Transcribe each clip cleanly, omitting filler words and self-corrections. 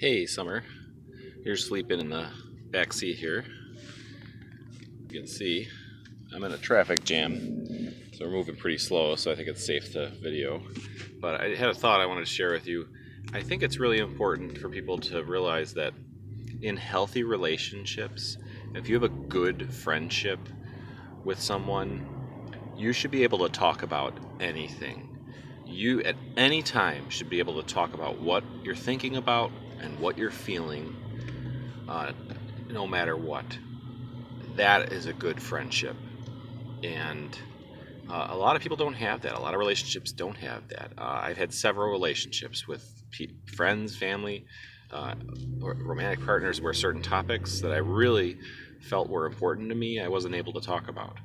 Hey, Summer. You're sleeping in the back seat here. You can see I'm in a traffic jam, so we're moving pretty slow, so I think it's safe to video. But I had a thought I wanted to share with you. I think it's really important for people to realize that in healthy relationships, if you have a good friendship with someone, you should be able to talk about anything. You, at any time, should be able to talk about what you're thinking about and what you're feeling, uh, no matter what. That is a good friendship. And a lot of people don't have that. A lot of relationships don't have that. I've had several relationships with friends, family, or romantic partners where certain topics that I really felt were important to me, I wasn't able to talk about.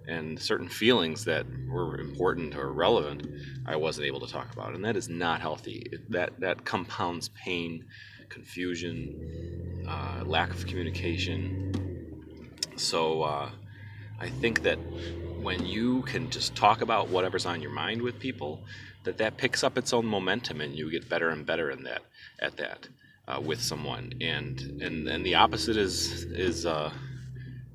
And certain feelings that were important or relevant, I wasn't able to talk about. And that is not healthy. That compounds pain, confusion, lack of communication. So I think that when you can just talk about whatever's on your mind with people, that picks up its own momentum, and you get better and better in that at that with someone. And the opposite is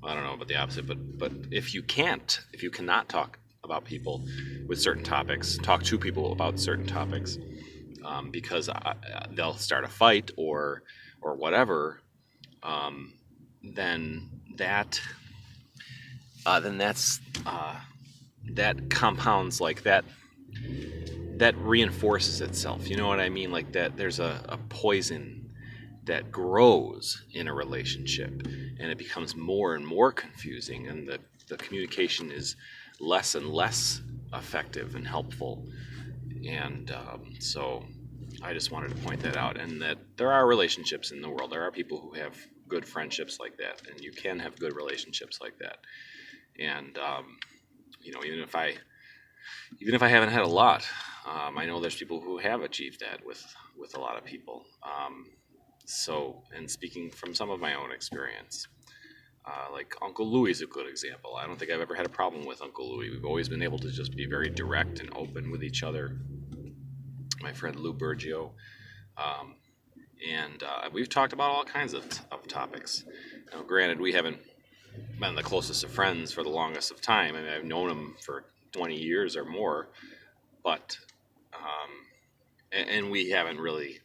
I don't know about the opposite, but if you cannot talk about people with certain topics, talk to people about certain topics, because they'll start a fight or whatever, um, then that then that's that compounds like that reinforces itself. You know what I mean? Like that there's a poison that grows in a relationship, and it becomes more and more confusing, and the communication is less and less effective and helpful. And so I just wanted to point that out, and that there are relationships in the world. There are people who have good friendships like that, and you can have good relationships like that. And even if I haven't had a lot, I know there's people who have achieved that with a lot of people. And speaking from some of my own experience, like Uncle Louie is a good example. I don't think I've ever had a problem with Uncle Louie. We've always been able to just be very direct and open with each other. My friend Lou Bergio, um, and we've talked about all kinds of topics. Now, granted, we haven't been the closest of friends for the longest of time. I mean, I've known him for 20 years or more, but and we haven't really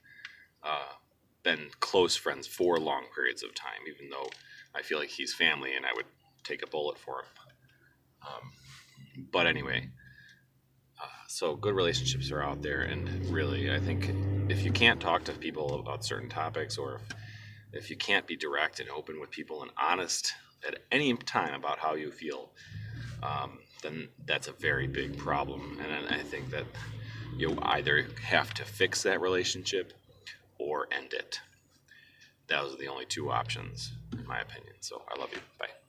been close friends for long periods of time, even though I feel like he's family and I would take a bullet for him. But anyway, so good relationships are out there, and really, I think if you can't talk to people about certain topics, or if you can't be direct and open with people and honest at any time about how you feel, then that's a very big problem. And I think that you either have to fix that relationship or end it. Those are the only two options, in my opinion. So I love you. Bye.